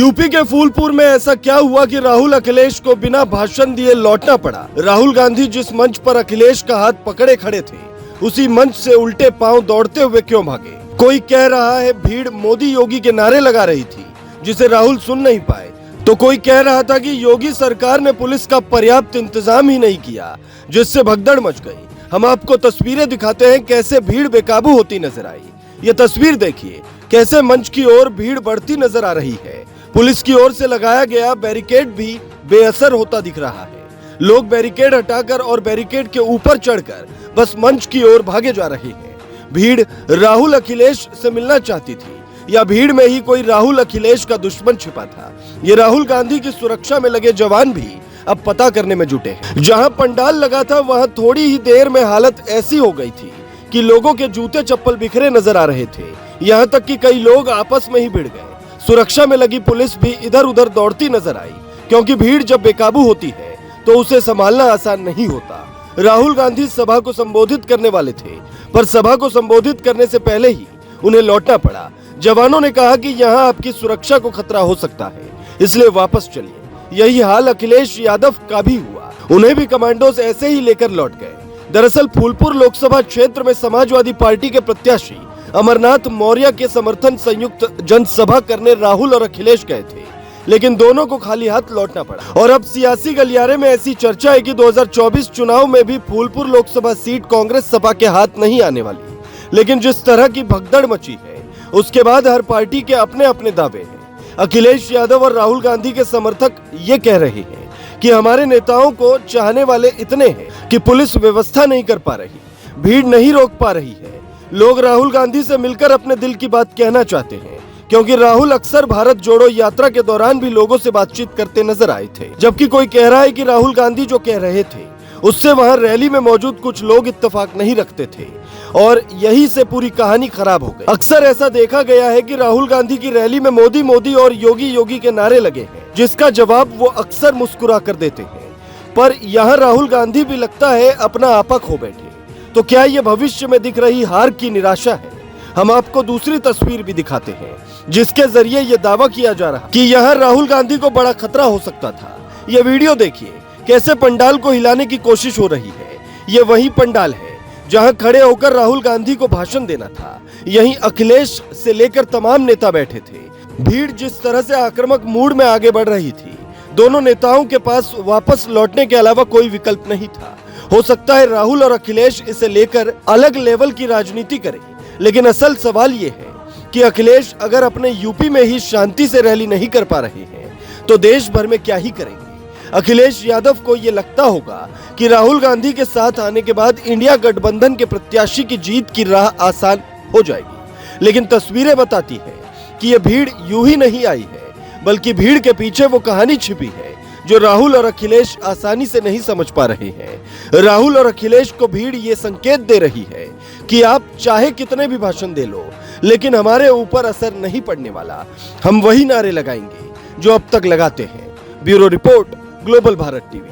UP के फूलपुर में ऐसा क्या हुआ कि राहुल अखिलेश को बिना भाषण दिए लौटना पड़ा। राहुल गांधी जिस मंच पर अखिलेश का हाथ पकड़े खड़े थे, उसी मंच से उल्टे पांव दौड़ते हुए क्यों भागे। कोई कह रहा है भीड़ मोदी योगी के नारे लगा रही थी, जिसे राहुल सुन नहीं पाए, तो कोई कह रहा था कि योगी सरकार ने पुलिस का पर्याप्त इंतजाम ही नहीं किया, जिससे भगदड़ मच गई। हम आपको तस्वीरें दिखाते हैं कैसे भीड़ बेकाबू होती नजर आई। ये तस्वीर देखिए, कैसे मंच की ओर भीड़ बढ़ती नजर आ रही है। पुलिस की ओर से लगाया गया बैरिकेड भी बेअसर होता दिख रहा है। लोग बैरिकेड हटाकर और बैरिकेड के ऊपर चढ़कर बस मंच की ओर भागे जा रहे हैं। भीड़ राहुल अखिलेश से मिलना चाहती थी, या भीड़ में ही कोई राहुल अखिलेश का दुश्मन छिपा था। ये राहुल गांधी की सुरक्षा में लगे जवान भी अब पता करने में जुटे हैं। जहां पंडाल लगा था, वहां थोड़ी ही देर में हालत ऐसी हो गई थी कि लोगों के जूते चप्पल बिखरे नजर आ रहे थे। यहाँ तक कि कई लोग आपस में ही भिड़ गए। सुरक्षा में लगी पुलिस भी इधर उधर दौड़ती नजर आई, क्योंकि भीड़ जब बेकाबू होती है तो उसे संभालना आसान नहीं होता। राहुल गांधी सभा को संबोधित करने वाले थे, पर सभा को संबोधित करने से पहले ही उन्हें लौटना पड़ा। जवानों ने कहा कि यहाँ आपकी सुरक्षा को खतरा हो सकता है, इसलिए वापस चलिए। यही हाल अखिलेश यादव का भी हुआ। उन्हें भी कमांडोज ऐसे ही लेकर लौट गए। दरअसल फूलपुर लोकसभा क्षेत्र में समाजवादी पार्टी के प्रत्याशी अमरनाथ मौर्य के समर्थन संयुक्त जनसभा करने राहुल और अखिलेश गए थे, लेकिन दोनों को खाली हाथ लौटना पड़ा। और अब सियासी गलियारे में ऐसी चर्चा है कि 2024 चुनाव में भी फूलपुर लोकसभा सीट कांग्रेस सपा के हाथ नहीं आने वाली। लेकिन जिस तरह की भगदड़ मची है, उसके बाद हर पार्टी के अपने अपने दावे हैं। अखिलेश यादव और राहुल गांधी के समर्थक ये कह रहे हैं कि हमारे नेताओं को चाहने वाले इतने हैं कि पुलिस व्यवस्था नहीं कर पा रही, भीड़ नहीं रोक पा रही है। लोग राहुल गांधी से मिलकर अपने दिल की बात कहना चाहते हैं, क्योंकि राहुल अक्सर भारत जोड़ो यात्रा के दौरान भी लोगों से बातचीत करते नजर आए थे। जबकि कोई कह रहा है कि राहुल गांधी जो कह रहे थे उससे वहां रैली में मौजूद कुछ लोग इत्तेफाक नहीं रखते थे, और यही से पूरी कहानी खराब हो गई। अक्सर ऐसा देखा गया है कि राहुल गांधी की रैली में मोदी मोदी और योगी योगी के नारे लगे हैं, जिसका जवाब वो अक्सर मुस्कुरा कर देते हैं। पर यहाँ राहुल गांधी भी लगता है अपना आपा खो बैठे। तो क्या ये भविष्य में दिख रही हार की निराशा है? हम आपको दूसरी तस्वीर भी दिखाते हैं, जिसके जरिए ये दावा किया जा रहा कि यहाँ राहुल गांधी को बड़ा खतरा हो सकता था। ये वीडियो देखिए, कैसे पंडाल को हिलाने की कोशिश हो रही है। ये वही पंडाल है जहां खड़े होकर राहुल गांधी को भाषण देना था। यहीं अखिलेश से लेकर तमाम नेता बैठे थे। भीड़ जिस तरह से आक्रामक मूड में आगे बढ़ रही थी, दोनों नेताओं के पास वापस लौटने के अलावा कोई विकल्प नहीं था। हो सकता है राहुल और अखिलेश इसे लेकर अलग लेवल की राजनीति करें, लेकिन असल सवाल ये है कि अखिलेश अगर अपने यूपी में ही शांति से रैली नहीं कर पा रहे हैं, तो देश भर में क्या ही करेंगे। अखिलेश यादव को ये लगता होगा कि राहुल गांधी के साथ आने के बाद इंडिया गठबंधन के प्रत्याशी की जीत की राह आसान हो जाएगी। लेकिन तस्वीरें बताती है कि ये भीड़ यूं ही नहीं आई है, बल्कि भीड़ के पीछे वो कहानी छिपी है जो राहुल और अखिलेश आसानी से नहीं समझ पा रहे हैं। राहुल और अखिलेश को भीड़ ये संकेत दे रही है कि आप चाहे कितने भी भाषण दे लो, लेकिन हमारे ऊपर असर नहीं पड़ने वाला। हम वही नारे लगाएंगे जो अब तक लगाते हैं। Bureau report, global Bharat TV.